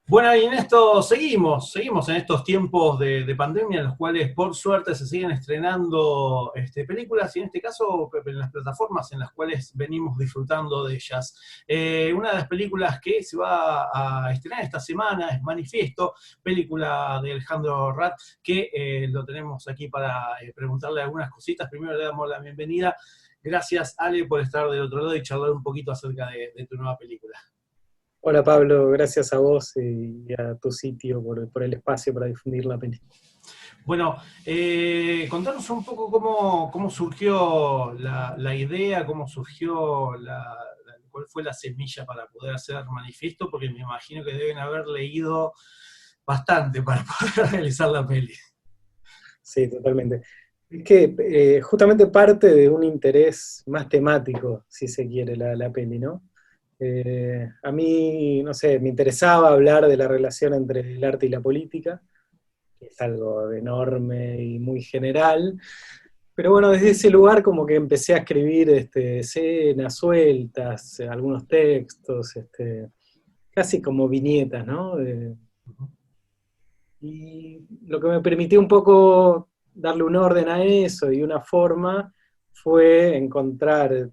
Bueno, y en esto seguimos en estos tiempos de pandemia en los cuales por suerte se siguen estrenando películas y en este caso en las plataformas en las cuales venimos disfrutando de ellas. Una de las películas que se va a estrenar esta semana es Manifiesto, película de Alejandro Rat, que lo tenemos aquí para preguntarle algunas cositas. Primero le damos la bienvenida. Gracias, Ale, por estar del otro lado y charlar un poquito acerca de tu nueva película. Hola Pablo, gracias a vos y a tu sitio por el espacio para difundir la película. Bueno, contanos un poco cómo surgió la idea, cómo surgió cuál fue la semilla para poder hacer Manifiesto, porque me imagino que deben haber leído bastante para poder realizar la peli. Sí, totalmente. Es que justamente parte de un interés más temático, si se quiere, la peli, ¿no? A mí, no sé, me interesaba hablar de la relación entre el arte y la política, que es algo enorme y muy general, pero bueno, desde ese lugar como que empecé a escribir escenas sueltas, algunos textos, casi como viñetas, ¿no? Y lo que me permitió un poco darle un orden a eso y una forma fue encontrar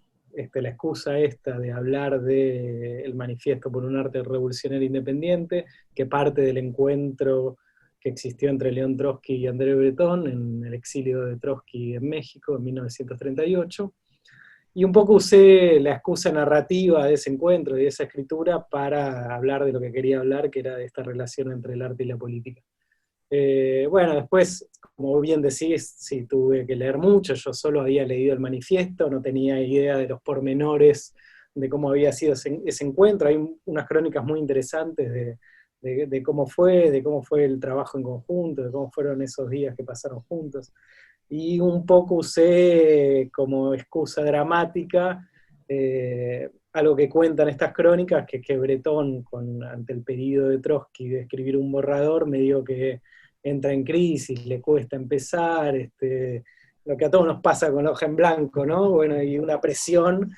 la excusa esta de hablar del manifiesto por un arte revolucionario independiente, que parte del encuentro que existió entre León Trotsky y André Breton en el exilio de Trotsky en México en 1938. Y un poco usé la excusa narrativa de ese encuentro y de esa escritura para hablar de lo que quería hablar, que era de esta relación entre el arte y la política. Bueno, después, como bien decís, sí, tuve que leer mucho, yo solo había leído el manifiesto, no tenía idea de los pormenores de cómo había sido ese encuentro. Hay unas crónicas muy interesantes de cómo fue el trabajo en conjunto, de cómo fueron esos días que pasaron juntos. Y un poco usé como excusa dramática algo que cuentan estas crónicas, que Breton, ante el pedido de Trotsky de escribir un borrador, me dijo que entra en crisis, le cuesta empezar, lo que a todos nos pasa con la hoja en blanco, ¿no? Bueno, y una presión,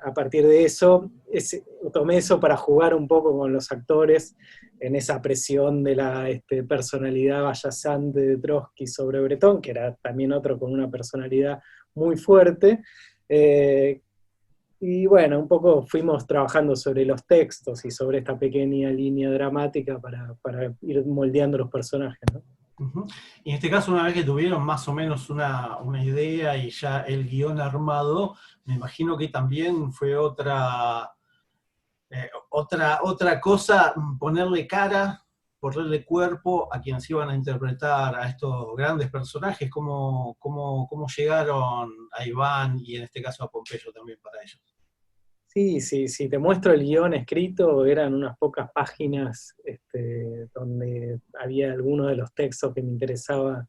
a partir de eso, tomé eso para jugar un poco con los actores en esa presión de la personalidad vallazante de Trotsky sobre Breton, que era también otro con una personalidad muy fuerte, y bueno, un poco fuimos trabajando sobre los textos y sobre esta pequeña línea dramática para ir moldeando los personajes, ¿no? Uh-huh. Y en este caso, una vez que tuvieron más o menos una idea y ya el guión armado, me imagino que también fue otra cosa, ponerle cuerpo a quienes iban a interpretar a estos grandes personajes, cómo llegaron a Iván y en este caso a Pompeyo también para ellos. Sí, te muestro el guión escrito, eran unas pocas páginas donde había algunos de los textos que me interesaba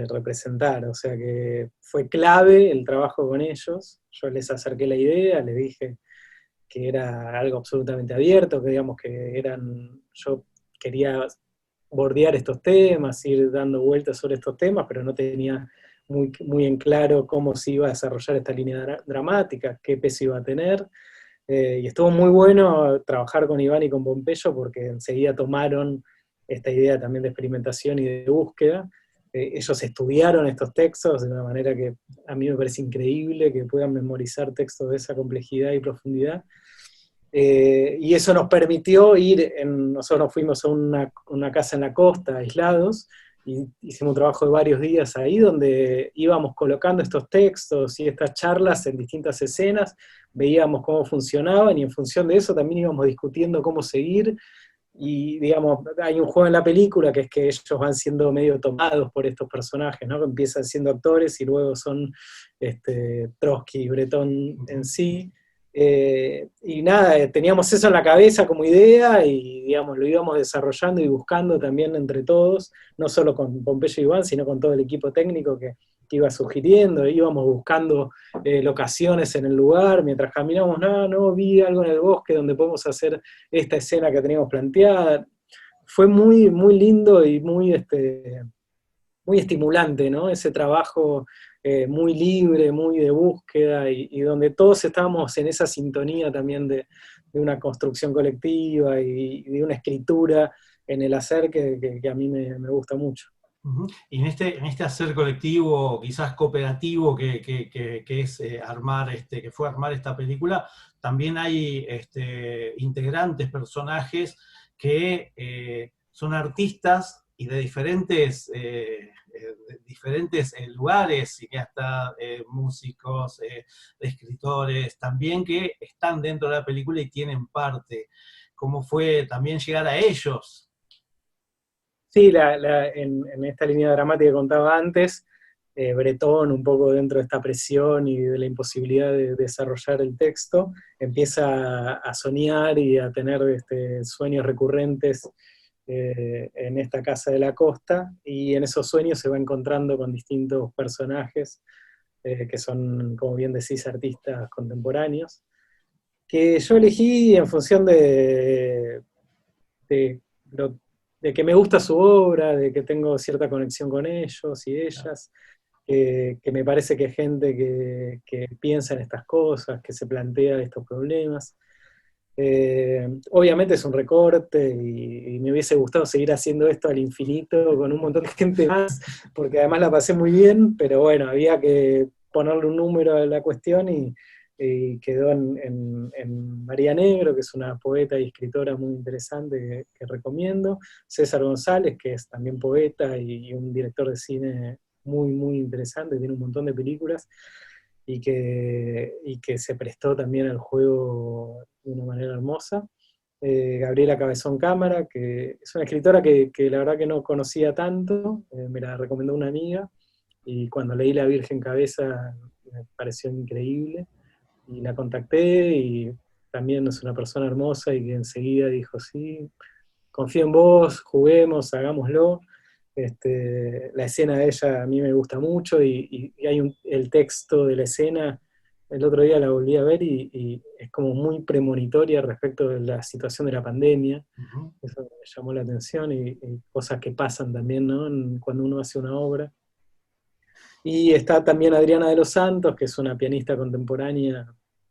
representar, o sea que fue clave el trabajo con ellos. Yo les acerqué la idea, les dije que era algo absolutamente abierto, que digamos que yo quería bordear estos temas, ir dando vueltas sobre estos temas, pero no tenía muy en claro cómo se iba a desarrollar esta línea dramática, qué peso iba a tener. Y estuvo muy bueno trabajar con Iván y con Pompeyo porque enseguida tomaron esta idea también de experimentación y de búsqueda. Ellos estudiaron estos textos de una manera que a mí me parece increíble que puedan memorizar textos de esa complejidad y profundidad. Y eso nos permitió nosotros nos fuimos a una casa en la costa, aislados, y hicimos un trabajo de varios días ahí, donde íbamos colocando estos textos y estas charlas en distintas escenas, veíamos cómo funcionaban, y en función de eso también íbamos discutiendo cómo seguir, y digamos, hay un juego en la película que es que ellos van siendo medio tomados por estos personajes, ¿no? Que empiezan siendo actores y luego son Trotsky y Breton en sí. Y nada, teníamos eso en la cabeza como idea y digamos, lo íbamos desarrollando y buscando también entre todos, no solo con Pompeyo y Iván, sino con todo el equipo técnico que iba sugiriendo, íbamos buscando locaciones en el lugar, mientras caminamos, no, vi algo en el bosque donde podemos hacer esta escena que teníamos planteada. Fue muy, muy lindo y muy muy estimulante, ¿no? Ese trabajo muy libre, muy de búsqueda, y donde todos estábamos en esa sintonía también de una construcción colectiva y de una escritura en el hacer que a mí me gusta mucho. Y en este hacer colectivo, quizás cooperativo, que es armar, que fue armar esta película, también hay integrantes, personajes que son artistas y de diferentes lugares, cineastas, músicos, escritores, también que están dentro de la película y tienen parte. ¿Cómo fue también llegar a ellos? Sí, en esta línea dramática que contaba antes, Bretón, un poco dentro de esta presión y de la imposibilidad de desarrollar el texto, empieza a soñar y a tener sueños recurrentes en esta casa de la costa, y en esos sueños se va encontrando con distintos personajes que son, como bien decís, artistas contemporáneos, que yo elegí en función de, lo- de que me gusta su obra, de que tengo cierta conexión con ellos y ellas, que me parece que es gente que piensa en estas cosas, que se plantea estos problemas. Obviamente es un recorte y me hubiese gustado seguir haciendo esto al infinito con un montón de gente más, porque además la pasé muy bien, pero bueno, había que ponerle un número a la cuestión y quedó en María Negro, que es una poeta y escritora muy interesante que recomiendo, César González, que es también poeta y un director de cine muy, muy interesante, tiene un montón de películas, y que se prestó también al juego de una manera hermosa. Gabriela Cabezón Cámara, que es una escritora que la verdad que no conocía tanto, me la recomendó una amiga, y cuando leí La Virgen Cabeza me pareció increíble, y la contacté, y también es una persona hermosa y que enseguida dijo, sí, confío en vos, juguemos, hagámoslo. La escena de ella a mí me gusta mucho, y hay el texto de la escena, el otro día la volví a ver y es como muy premonitoria respecto de la situación de la pandemia. Ujú. Eso me llamó la atención, y cosas que pasan también, ¿no? Cuando uno hace una obra. Y está también Adriana de los Santos, que es una pianista contemporánea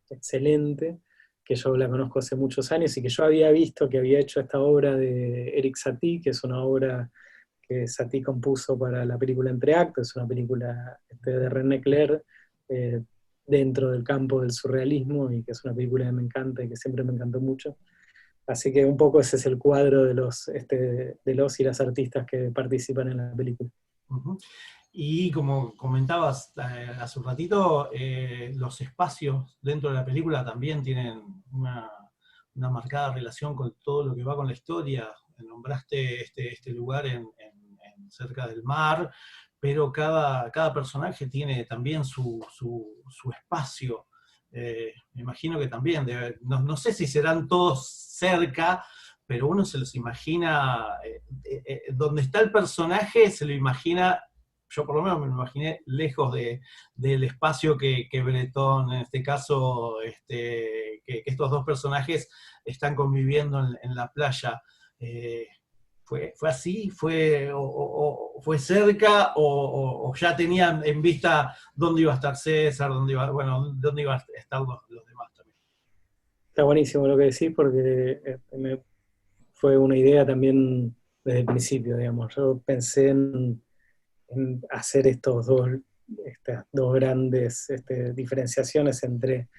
excelente, que yo la conozco hace muchos años y que yo había visto que había hecho esta obra de Eric Satie, que es una obra que Satie compuso para la película Entre Actos, es una película de René Clair, eh, dentro del campo del surrealismo, y que es una película que me encanta y que siempre me encantó mucho. Así que un poco ese es el cuadro de los y las artistas que participan en la película. Ujú. Y como comentabas hace un ratito, los espacios dentro de la película también tienen una marcada relación con todo lo que va con la historia. Nombraste este lugar cerca del mar, pero cada personaje tiene también su espacio. Me imagino que también, no sé si serán todos cerca, pero uno se los imagina, donde está el personaje se lo imagina, yo por lo menos me lo imaginé lejos del espacio que Bretón, en este caso, que estos dos personajes están conviviendo en la playa. Eh, fue así? ¿Fue cerca? ¿O ya tenían en vista dónde iba a estar César? ¿Dónde iban a estar los demás también? Está buenísimo lo que decís, porque fue una idea también desde el principio, digamos. Yo pensé en hacer estas dos grandes diferenciaciones entre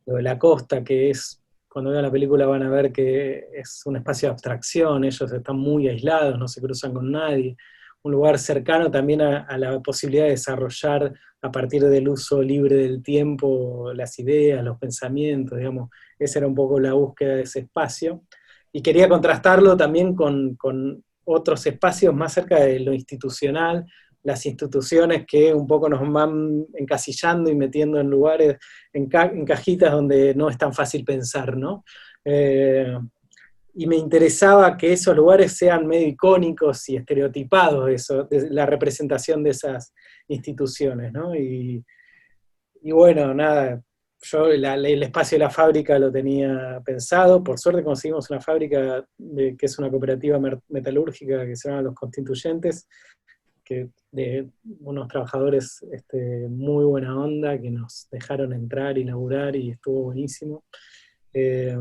lo de la costa, que es, cuando vean la película van a ver que es un espacio de abstracción, ellos están muy aislados, no se cruzan con nadie, un lugar cercano también a la posibilidad de desarrollar a partir del uso libre del tiempo las ideas, los pensamientos, digamos, esa era un poco la búsqueda de ese espacio, y quería contrastarlo también con otros espacios más cerca de lo institucional, las instituciones que un poco nos van encasillando y metiendo en lugares, en cajitas donde no es tan fácil pensar, ¿no? Y me interesaba que esos lugares sean medio icónicos y estereotipados, de la representación de esas instituciones, ¿no? Y bueno, nada, yo el espacio de la fábrica lo tenía pensado, por suerte conseguimos una fábrica que es una cooperativa metalúrgica que se llama Los Constituyentes, de unos trabajadores muy buena onda que nos dejaron entrar y laburar y estuvo buenísimo. Eh,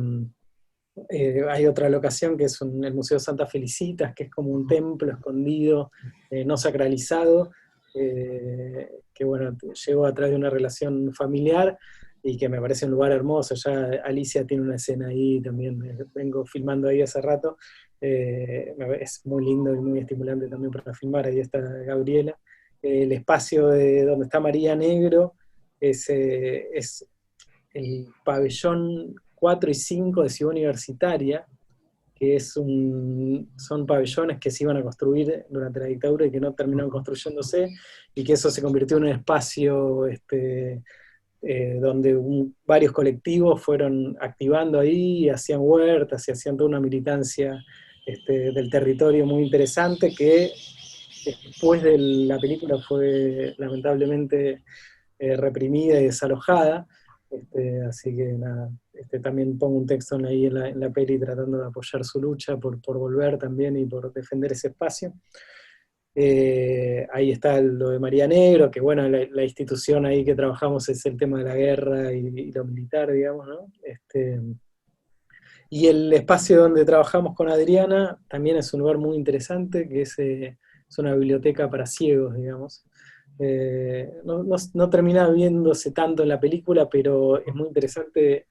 Hay otra locación que es el Museo Santa Felicitas, que es como un templo escondido, no sacralizado, que bueno, llegó a través de una relación familiar y que me parece un lugar hermoso. Ya Alicia tiene una escena ahí también, vengo filmando ahí hace rato. Es muy lindo y muy estimulante también para filmar. Ahí está Gabriela. El espacio donde está María Negro es el pabellón 4 y 5 de Ciudad Universitaria, que son pabellones que se iban a construir durante la dictadura y que no terminaron construyéndose, y que eso se convirtió en un espacio donde varios colectivos fueron activando ahí, hacían huertas y hacían toda una militancia del territorio muy interesante, que después de la película fue lamentablemente reprimida y desalojada. Así que nada, también pongo un texto ahí en la peli tratando de apoyar su lucha por volver también y por defender ese espacio. Ahí está lo de María Negro, que bueno, la institución ahí que trabajamos es el tema de la guerra y lo militar, digamos, ¿no? Y el espacio donde trabajamos con Adriana también es un lugar muy interesante, que es una biblioteca para ciegos, digamos. No termina viéndose tanto en la película, pero es muy interesante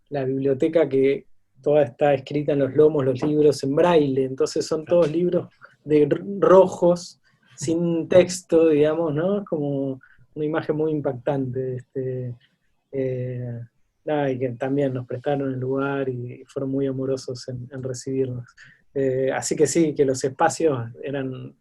la biblioteca, que toda está escrita en los lomos, los libros en braille, entonces son todos libros rojos, sin texto, digamos, ¿no? Es como una imagen muy impactante. Eh, y que también nos prestaron el lugar y fueron muy amorosos en recibirnos. Así que sí, que los espacios eran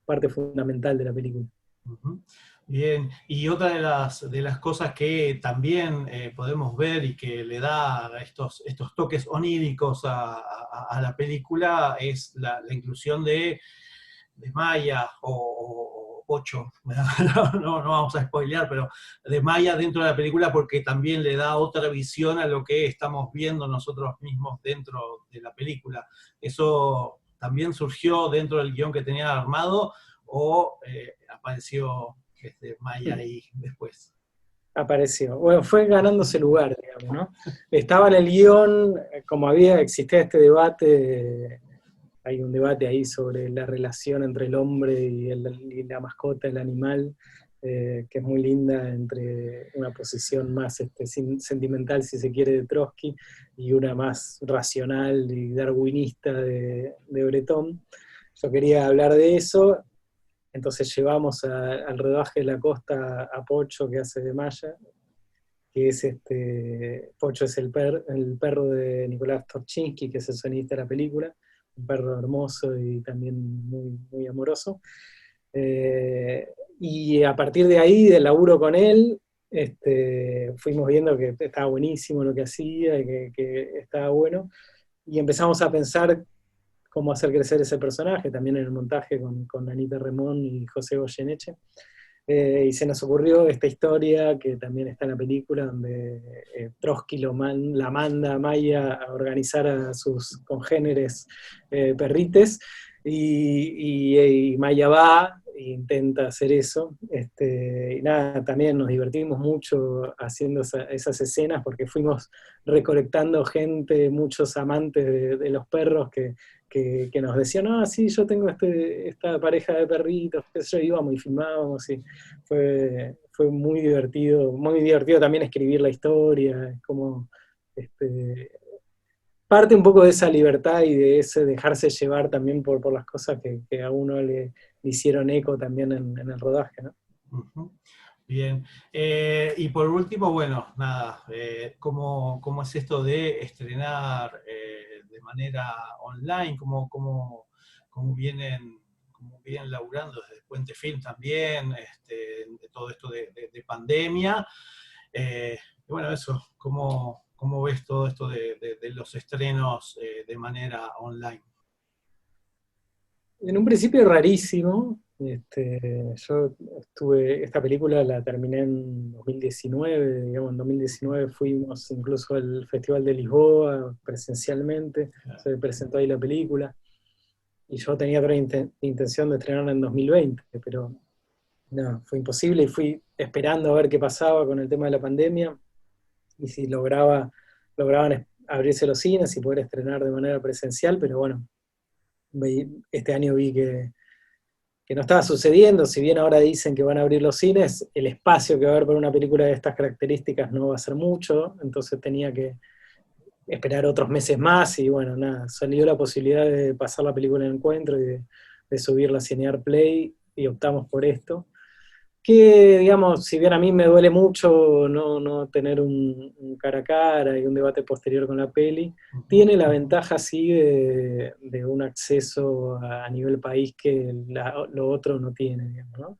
parte fundamental de la película. Ujú. Bien, y otra de las cosas que también podemos ver y que le da estos toques oníricos a la película es la inclusión de Maya o Pocho, no vamos a spoilear, pero de Maya dentro de la película, porque también le da otra visión a lo que estamos viendo nosotros mismos dentro de la película. ¿Eso también surgió dentro del guión que tenía armado o apareció Maya ahí después? Apareció. Bueno, fue ganándose lugar, digamos, ¿no? Estaba en el guión, como existía este debate, hay un debate ahí sobre la relación entre el hombre y la mascota, el animal, que es muy linda, entre una posición más sentimental, si se quiere, de Trotsky, y una más racional y darwinista de Breton. Yo quería hablar de eso, entonces llevamos al rodaje de La Costa a Pocho, que hace de Maya, que es Pocho es el perro de Nicolás Torchinsky, que es el sonidista de la película, un perro hermoso y también muy, muy amoroso. Y a partir de ahí, del laburo con él, fuimos viendo que estaba buenísimo lo que hacía y que estaba bueno, y empezamos a pensar cómo hacer crecer ese personaje, también en el montaje con Anita Remón y José Goyeneche. Y se nos ocurrió esta historia que también está en la película, donde Trotsky la manda a Maya a organizar a sus congéneres perrites, y Maya va e intenta hacer eso. Y nada, también nos divertimos mucho haciendo esas escenas, porque fuimos recolectando gente, muchos amantes de los perros que nos decían, ah, sí, yo tengo esta pareja de perritos, qué sé yo, íbamos y filmábamos, y fue muy divertido también escribir la historia, es como parte un poco de esa libertad y de ese dejarse llevar también por las cosas que a uno le hicieron eco también en el rodaje, ¿no? Ujú. Bien. Y por último, bueno, nada, ¿cómo es esto de estrenar de manera online? ¿Cómo vienen laburando desde Puente Film también, de todo esto de pandemia? Y bueno, eso, ¿cómo ves todo esto de los estrenos de manera online? En un principio rarísimo. Esta película la terminé en 2019, digamos, en 2019 fuimos incluso al Festival de Lisboa presencialmente, se presentó ahí la película. y yo tenía otra intención de estrenarla en 2020, pero no, fue imposible y fui esperando a ver qué pasaba con el tema de la pandemia y si lograban abrirse los cines y poder estrenar de manera presencial, pero bueno, este año vi que no estaba sucediendo, si bien ahora dicen que van a abrir los cines, el espacio que va a haber para una película de estas características no va a ser mucho, entonces tenía que esperar otros meses más y bueno, nada, salió la posibilidad de pasar la película en encuentro y de subirla a Cinear Play y optamos por esto. Que, digamos, si bien a mí me duele mucho no tener un cara a cara y un debate posterior con la peli, tiene la ventaja, sí, de un acceso a nivel país que lo otro no tiene, digamos, ¿no?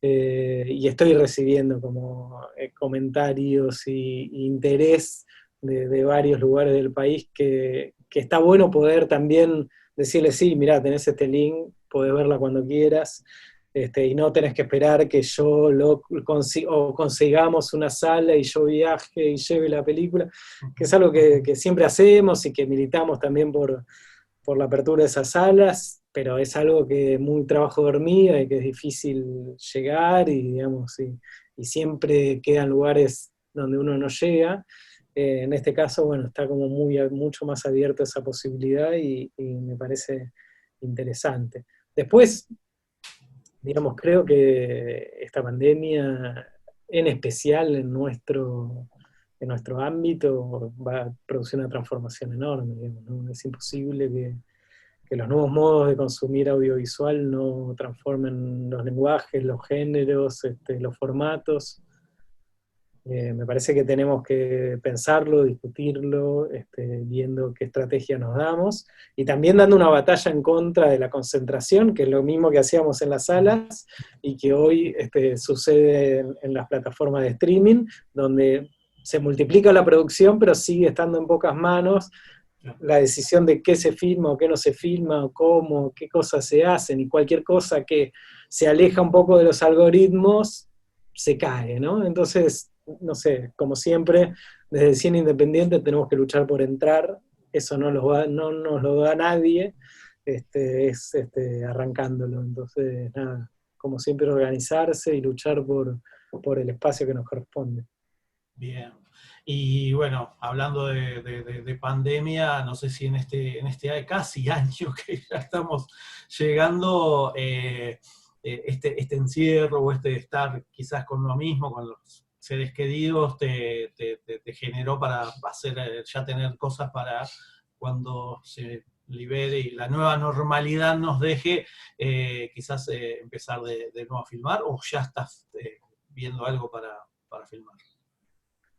Y estoy recibiendo como comentarios y interés de varios lugares del país que está bueno poder también decirle, sí, mirá, tenés este link, podés verla cuando quieras, y no tenés que esperar que yo o consigamos una sala y yo viaje y lleve la película, que es algo que siempre hacemos y que militamos también por la apertura de esas salas, pero es algo que es muy trabajo de hormiga y que es difícil llegar y, digamos, y siempre quedan lugares donde uno no llega. En este caso, bueno, está como mucho más abierta esa posibilidad y me parece interesante. Después, digamos, creo que esta pandemia, en especial en nuestro ámbito, va a producir una transformación enorme, digamos, ¿no? Es imposible que los nuevos modos de consumir audiovisual no transformen los lenguajes, los géneros, los formatos. Me parece que tenemos que pensarlo, discutirlo, viendo qué estrategia nos damos, y también dando una batalla en contra de la concentración, que es lo mismo que hacíamos en las salas, y que hoy sucede en las plataformas de streaming, donde se multiplica la producción, pero sigue estando en pocas manos la decisión de qué se filma o qué no se filma, o cómo, qué cosas se hacen, y cualquier cosa que se aleja un poco de los algoritmos, se cae, ¿no? Entonces, no sé, como siempre, desde el cine independiente tenemos que luchar por entrar, eso no nos lo da nadie, es arrancándolo. Entonces, nada, como siempre, organizarse y luchar por el espacio que nos corresponde. Bien. Y bueno, hablando de pandemia, no sé si en este casi año que ya estamos llegando, este encierro o este estar quizás con uno mismo, con los seres queridos, te generó para hacer, ya tener cosas para cuando se libere y la nueva normalidad nos deje, quizás empezar de nuevo a filmar, o ya estás viendo algo para filmar.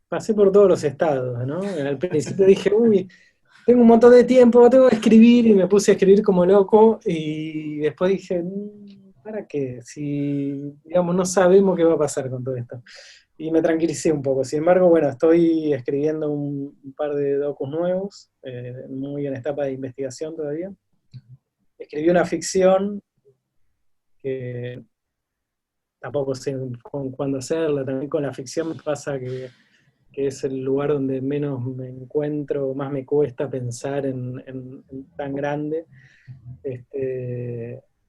Pasé por todos los estados, ¿no? Al principio dije, uy, tengo un montón de tiempo, tengo que escribir, y me puse a escribir como loco, y después dije, ¿para qué? Si, digamos, no sabemos qué va a pasar con todo esto. Y me tranquilicé un poco. Sin embargo, bueno, estoy escribiendo un par de docus nuevos, muy en etapa de investigación todavía. Escribí una ficción que tampoco sé cuándo hacerla. También con la ficción me pasa que es el lugar donde menos me encuentro, más me cuesta pensar en tan grande.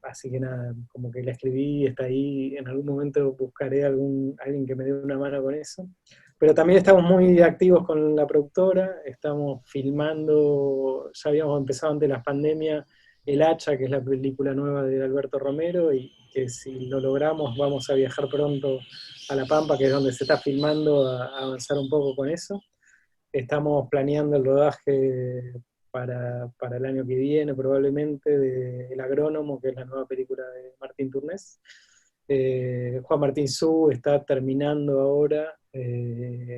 Así que nada, como que la escribí, está ahí, en algún momento buscaré alguien que me dé una mano con eso. Pero también estamos muy activos con la productora, estamos filmando, ya habíamos empezado antes de las pandemias, El Hacha, que es la película nueva de Alberto Romero, y que si lo logramos vamos a viajar pronto a La Pampa, que es donde se está filmando, a avanzar un poco con eso. Estamos planeando el rodaje para el año que viene, probablemente, de El Agrónomo, que es la nueva película de Martín Turnés. Juan Martín Su está terminando ahora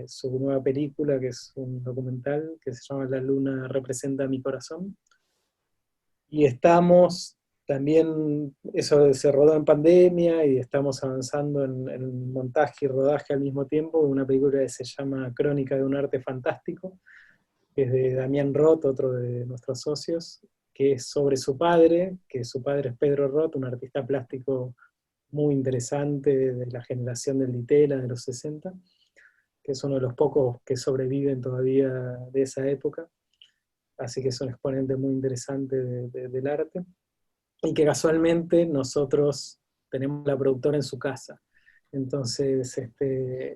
su nueva película, que es un documental que se llama La Luna representa mi corazón. Y estamos también, eso se rodó en pandemia y estamos avanzando en montaje y rodaje al mismo tiempo, una película que se llama Crónica de un arte fantástico, que es de Damián Roth, otro de nuestros socios, que es sobre su padre, que su padre es Pedro Roth, un artista plástico muy interesante de la generación del Ditela de los 60, que es uno de los pocos que sobreviven todavía de esa época, así que es un exponente muy interesante del arte. y que casualmente nosotros tenemos la productora en su casa. Entonces,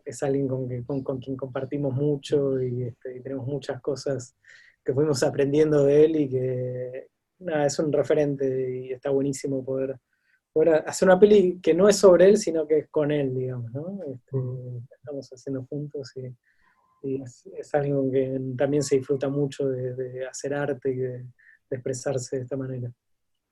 es alguien con quien compartimos mucho y tenemos muchas cosas que fuimos aprendiendo de él y que nada, es un referente y está buenísimo poder hacer una peli que no es sobre él, sino que es con él, digamos, ¿no? Estamos haciendo juntos y es algo que también se disfruta mucho de hacer arte y de expresarse de esta manera.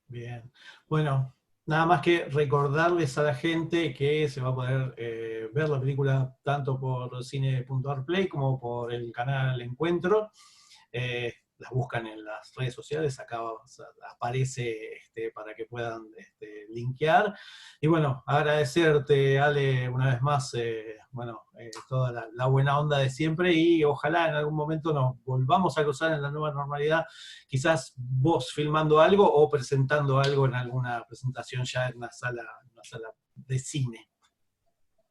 Bien. Bueno, nada más que recordarles a la gente que se va a poder ver la película tanto por cine.arplay como por el canal Encuentro. Las buscan en las redes sociales, acá aparece para que puedan linkear. Y bueno, agradecerte, Ale, una vez más, toda la buena onda de siempre y ojalá en algún momento nos volvamos a cruzar en la nueva normalidad, quizás vos filmando algo o presentando algo en alguna presentación ya en una sala de cine.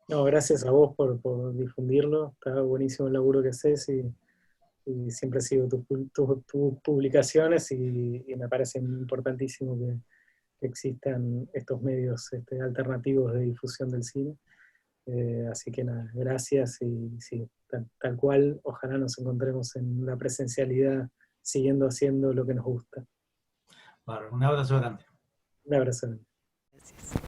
No, gracias a vos por difundirlo, está buenísimo el laburo que haces y siempre sigo tus publicaciones y me parece importantísimo que existan estos medios alternativos de difusión del cine. Así que nada, gracias y sí, tal cual, ojalá nos encontremos en la presencialidad siguiendo haciendo lo que nos gusta. Bueno, un abrazo grande. Un abrazo. Gracias.